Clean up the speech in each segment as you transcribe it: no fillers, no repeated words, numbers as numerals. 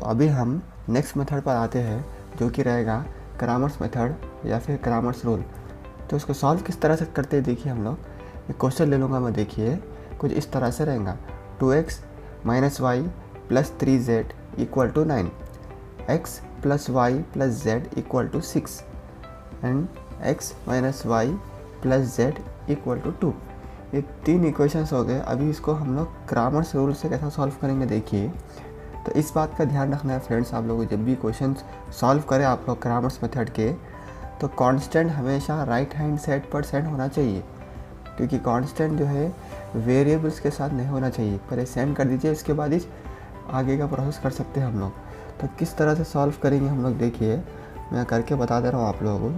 अभी हम next method पर आते हैं, जो कि रहेगा क्रामर्स मेथड या फिर क्रामर्स रूल। तो इसको सॉल्व किस तरह से करते हैं देखिए हम लोग। एक क्वेश्चन ले लूँगा मैं, देखिए कुछ इस तरह से रहेगा 2x - y + 3z = 9, x + y + z = 6 and x - y + z = 2। ये 3 इक्वेशंस हो गए। अभी इसको हम लोग क्रामर्स रूल से कैसा सॉल्व करेंगे देखिए। तो इस बात का ध्यान रखना है फ्रेंड्स, आप लोग जब भी क्वेश्चंस सॉल्व करें आप लोग क्रामर्स मेथड के, तो कांस्टेंट हमेशा राइट हैंड साइड पर सेंड होना चाहिए, क्योंकि कांस्टेंट जो है वेरिएबल्स के साथ नहीं होना चाहिए। पहले सेंड कर दीजिए, उसके बाद ही आगे का प्रोसेस कर सकते हैं हम लोग। तो किस तरह से सॉल्व करेंगे हम लोग देखिए, मैं करके बता दे रहा हूँ आप लोगों को।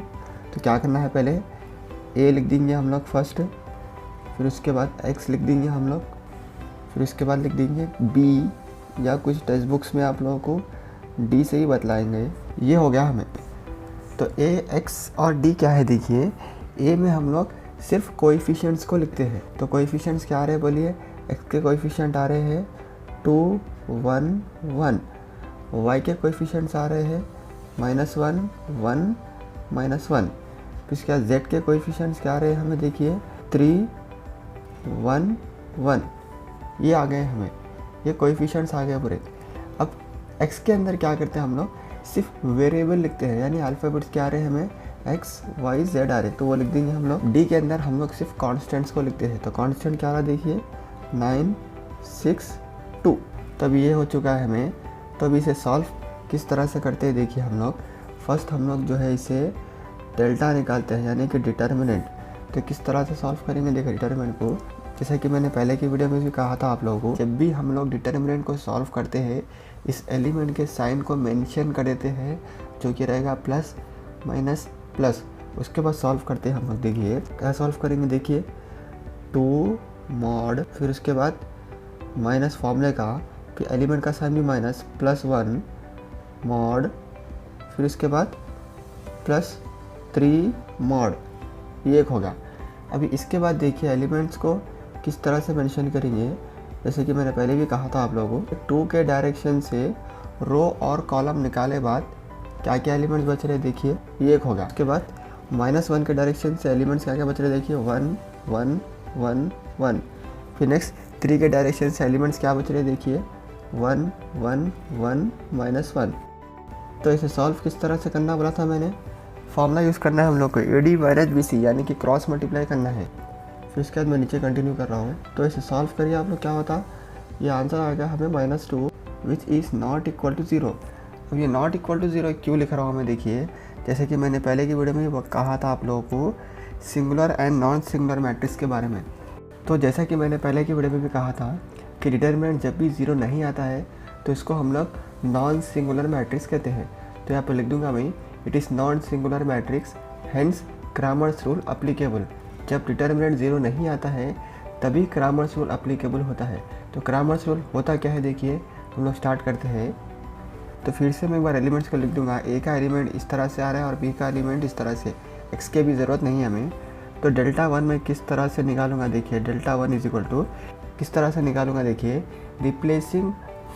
तो क्या करना है, पहले a लिख देंगे हम लोग फर्स्ट, फिर उसके बाद x लिख देंगे हम लोग, फिर उसके बाद लिख देंगे b, या कुछ टेक्स्ट बुक्स में आप लोगों को d से ही बतलाएंगे। ये हो गया हमें। तो a, x और d क्या है देखिए। a में हम लोग सिर्फ कोएफिशिएंट्स को लिखते हैं। तो कोएफिशिएंट्स क्या आ रहे हैं बोलिए। x के कोएफिशिएंट आ रहे हैं 2, 1, 1, y के कोएफिशिएंट्स आ रहे हैं -1, 1, -1। फिर इसके बाद z के कोएफिशिएंट्स क्या आ रहे हैं हमें देखिए 3, 1, 1। ये आ गए हमें, ये कोएफिशिएंट्स आ गए पूरे। अब x के अंदर क्या करते हैं हम लोग, सिर्फ वेरिएबल लिखते हैं, यानी अल्फ़ाबेट्स क्या आ रहे हैं हमें x, y, z आ रहे हैं, तो वो लिख देंगे हम लोग। d के अंदर हम लोग सिर्फ कांस्टेंट्स को लिखते हैं। तो कांस्टेंट क्या आ रहा है देखिए 9, 6, 2। तब ये हो चुका है हमें। तो अभी इसे सॉल्व किस तरह से करते हैं देखिए हम लोग। फर्स्ट हम लोग जो है इसे डेल्टा निकालते हैं, यानी कि डिटर्मिनेंट। तो किस तरह से सॉल्व करेंगे देखिए डिटर्मिनेंट को। जैसा कि मैंने पहले की वीडियो में भी कहा था आप लोगों को, जब भी हम लोग डिटर्मिनेंट को सॉल्व करते हैं इस एलिमेंट के साइन को मेंशन कर देते हैं, जो कि रहेगा प्लस माइनस प्लस। उसके बाद सॉल्व करते हैं हम लोग। देखिए क्या सॉल्व करेंगे देखिए 2 मॉड, फिर उसके बाद माइनस फॉर्मूले का, फिर एलिमेंट का साइन भी माइनस, +1 मॉड, फिर उसके बाद +3 मॉड। ये एक होगा। अभी इसके बाद देखिए एलिमेंट्स को किस तरह से मेंशन करेंगे। जैसे कि मैंने पहले भी कहा था आप लोगों को, 2 के डायरेक्शन से रो और कॉलम निकाले बाद क्या क्या एलिमेंट्स बच रहे देखिए, ये एक होगा। उसके बाद -1 के डायरेक्शन से एलिमेंट्स क्या क्या बच रहे देखिए 1, 1, 1, 1। फिर नेक्स्ट 3 के डायरेक्शन से एलिमेंट्स क्या बच रहे देखिए 1, 1, 1, -1। तो इसे सॉल्व किस तरह से करना बोला था मैंने, फॉर्मूला यूज़ करना है हम लोग को AD - BC, यानी कि क्रॉस मल्टीप्लाई करना है। फिर उसके बाद मैं नीचे कंटिन्यू कर रहा हूँ। तो इसे सॉल्व करिए आप लोग, क्या होता, ये आंसर आ गया हमें -2 which is not equal to 0। अब ये नॉट इक्वल टू 0 क्यों लिख रहा हूँ मैं देखिए। जैसे कि मैंने पहले की वीडियो में कहा था आप लोगों को singular and non singular matrix के बारे में। तो जैसा कि मैंने पहले की वीडियो में भी कहा था कि डिटरमिनेंट जब भी 0 नहीं आता है तो इसको हम लोग नॉन सिंगुलर मैट्रिक्स कहते हैं। तो यहाँ पर लिख दूंगा मैं, it is non singular matrix, hence Kramers rule applicable. जब डिटरमिनेंट 0 नहीं आता है तभी क्रामर्स रूल अप्लीकेबल होता है। तो क्रामर्स रूल होता क्या है देखिए, हम लोग स्टार्ट करते हैं। तो फिर से मैं एक बार एलिमेंट्स को लिख दूंगा। ए का एलिमेंट इस तरह से आ रहा है और बी का एलिमेंट इस तरह से, एक्स के भी ज़रूरत नहीं है हमें। तो डेल्टा 1 मैं किस तरह से निकालूंगा देखिए, डेल्टा 1 इज इक्वल टू किस तरह से निकालूंगा देखिए, replacing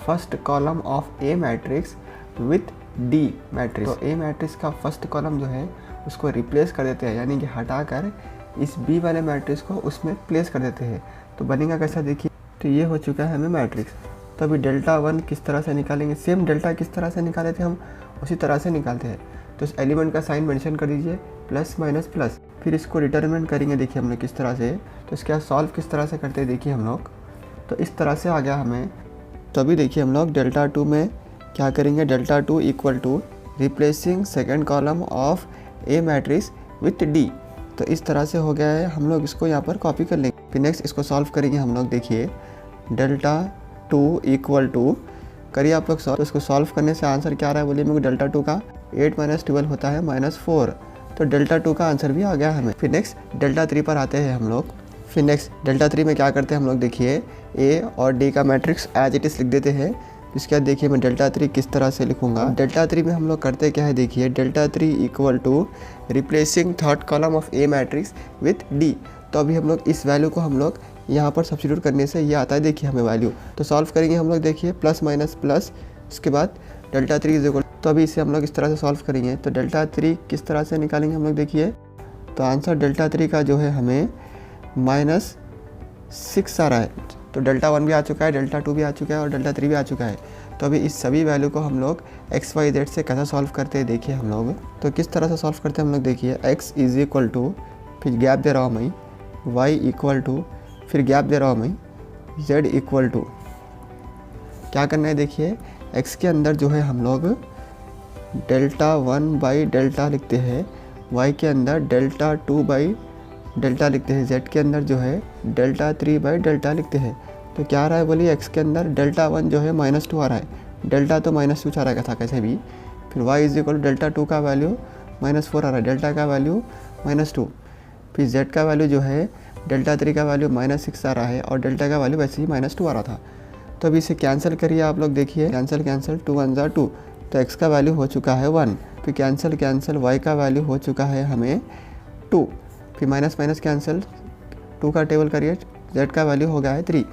first column of A matrix with D matrix. तो ए मैट्रिक्स का फर्स्ट कॉलम जो है उसको रिप्लेस कर देते हैं, यानी कि हटाकर इस बी वाले मैट्रिक्स को उसमें प्लेस कर देते हैं। तो बनेगा कैसा देखिए, तो ये हो चुका है हमें मैट्रिक्स। तो अभी डेल्टा 1 किस तरह से निकालेंगे, सेम डेल्टा किस तरह से निकाले थे हम उसी तरह से निकालते हैं। तो इस एलिमेंट का साइन मेंशन कर दीजिए प्लस माइनस प्लस, फिर इसको डिटरमिनेंट करेंगे देखिए हम लोग किस तरह से। तो इसके सॉल्व किस तरह से करते हैं देखिए हम लोग। तो इस तरह से आ गया हमें। तो अभी देखिए हम लोग डेल्टा 2 में क्या करेंगे, delta 2 equal to replacing second column of A matrix with D. तो इस तरह से हो गया है, हम लोग इसको यहाँ पर कॉपी कर लेंगे। फिर नेक्स्ट इसको सॉल्व करेंगे हम लोग। देखिए डेल्टा 2 इक्वल टू करिए आप लोग सॉल्व। तो इसको सॉल्व करने से आंसर क्या आ रहा है बोलिए मेरे को, डेल्टा 2 का 8 - 12 होता है -4। तो डेल्टा 2 का आंसर भी आ गया हमें। फिर नेक्स्ट डेल्टा 3 पर आते हैं हम लोग। फिर नेक्स्ट डेल्टा 3 में क्या करते हैं हम लोग देखिए, ए और डी का मैट्रिक्स एज इट इज़ लिख देते हैं। इसके बाद देखिए मैं डेल्टा 3 किस तरह से लिखूंगा। डेल्टा 3 में हम लोग करते क्या है देखिए, delta 3 equal to replacing third column of A matrix with D. तो अभी हम लोग इस वैल्यू को हम लोग यहाँ पर सब्स्टिट्यूट करने से ये आता है देखिए हमें वैल्यू। तो सॉल्व करेंगे हम लोग देखिए प्लस माइनस प्लस, उसके बाद डेल्टा 3 इज इक्वल, तो अभी इसे हम लोग इस तरह से सॉल्व करेंगे। तो डेल्टा 3 किस तरह से निकालेंगे हम लोग देखिए, तो आंसर डेल्टा 3 का जो है हमें -6 आ रहा है। तो डेल्टा 1 भी आ चुका है, डेल्टा 2 भी आ चुका है और डेल्टा 3 भी आ चुका है। तो अभी इस सभी वैल्यू को हम लोग एक्स वाई जेड से कैसे सॉल्व करते हैं देखिए हम लोग। तो किस तरह से सॉल्व करते हैं हम लोग देखिए, x इज इक्वल टू, फिर गैप दे रहा हूँ मैं, y इक्वल टू, फिर गैप दे रहा हूँ मैं, z इक्वल टू। क्या करना है देखिए, x के अंदर जो है हम लोग डेल्टा 1 बाई डेल्टा लिखते हैं, y के अंदर डेल्टा 2 बाई डेल्टा लिखते हैं, z के अंदर जो है डेल्टा 3 बाई डेल्टा लिखते हैं। तो क्या आ रहा है बोलिए, x के अंदर डेल्टा 1 जो है -2 आ रहा है, डेल्टा तो -2 आ रहा था कैसे भी। फिर y इज इक्वल डेल्टा 2 का वैल्यू -4 आ रहा है, डेल्टा का वैल्यू -2। फिर z का वैल्यू जो है डेल्टा 3 का वैल्यू -6 आ रहा है और डेल्टा का वैल्यू वैसे ही -2 आ रहा था। तो अभी इसे कैंसिल करिए आप लोग देखिए, कैंसिल 2 1 ज़ा 2, तो x का वैल्यू हो चुका है 1। फिर कैंसिल y का वैल्यू हो चुका है हमें 2। फिर माइनस कैंसिल, 2 का टेबल करिए, z का वैल्यू हो गया है 3।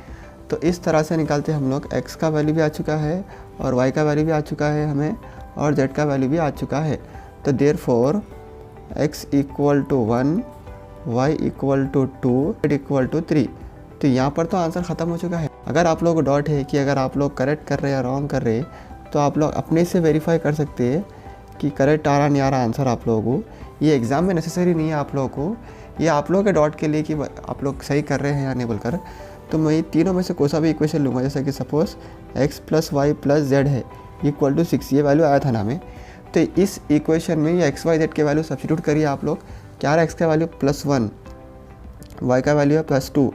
तो इस तरह से निकालते हम लोग, x का वैल्यू भी आ चुका है और y का वैल्यू भी आ चुका है हमें और z का वैल्यू भी आ चुका है। तो therefore x equal to 1, y equal to 2, z equal to 3। तो यहाँ पर तो आंसर ख़त्म हो चुका है। अगर आप लोगों को डाउट है कि अगर आप लोग करेक्ट कर रहे हैं या रॉन्ग कर रहे हैं, तो आप लोग अपने से वेरीफाई कर सकते हैं कि करेक्ट आ रहा नहीं आ रहा आंसर आप लोगों को। ये एग्ज़ाम में नेसेसरी नहीं है आप लोगों को, ये आप लोगों के डाउट के लिए कि आप लोग सही कर रहे हैं या नहीं बोलकर। तो मैं तीनों में से कोई सा भी इक्वेशन लूँगा, जैसे कि सपोज़ x + y + z है इक्वल टू 6, ये वैल्यू आया था ना हमें। तो इस इक्वेशन में ये x y z के वैल्यू सब्स्टिट्यूट करिए आप लोग। क्या आ रहा है, x का वैल्यू +1, y का वैल्यू है +2,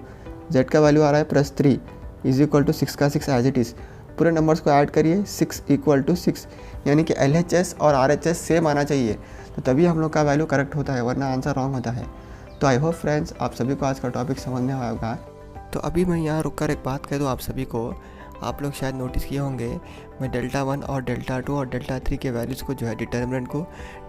z का वैल्यू आ रहा है +3 इज इक्वल टू 6 का 6 एज इट इज़। पूरे नंबर्स को ऐड करिए, 6 इक्वल टू 6, यानी कि LHS और RHS सेम आना चाहिए, तो तभी हम लोग का वैल्यू करेक्ट होता है, वरना आंसर रॉन्ग होता है। तो आई होप फ्रेंड्स आप सभी को आज का टॉपिक समझ में आया होगा। तो अभी मैं यहाँ रुककर एक बात कह दूँ आप सभी को, आप लोग शायद नोटिस किए होंगे मैं डेल्टा 1 और डेल्टा 2 और डेल्टा 3 के वैल्यूज़ को जो है डिटर्मिनेंट को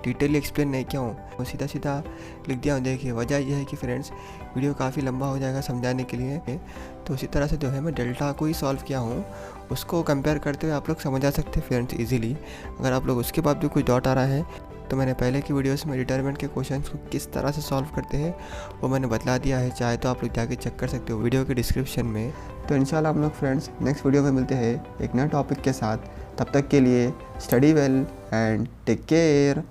डिटेली एक्सप्लेन नहीं किया हूँ, वो सीधा सीधा लिख दिया हूँ। देखिए वजह यह है कि फ्रेंड्स वीडियो काफ़ी लंबा हो जाएगा समझाने के लिए, तो उसी तरह से जो है मैं डेल्टा को ही सॉल्व किया हूँ, उसको कंपेयर करते हुए आप लोग समझ आ सकते हैं फ्रेंड्स ईजिली। अगर आप लोग उसके बाद भी कुछ डाउट आ रहा है, तो मैंने पहले की वीडियोस में डिटरमिनेंट के क्वेश्चंस को किस तरह से सॉल्व करते हैं वो मैंने बतला दिया है, चाहे तो आप लोग जाके चेक कर सकते हो वीडियो के डिस्क्रिप्शन में। तो इंशाल्लाह हम लोग फ्रेंड्स नेक्स्ट वीडियो में मिलते हैं एक नए टॉपिक के साथ। तब तक के लिए study well and take care.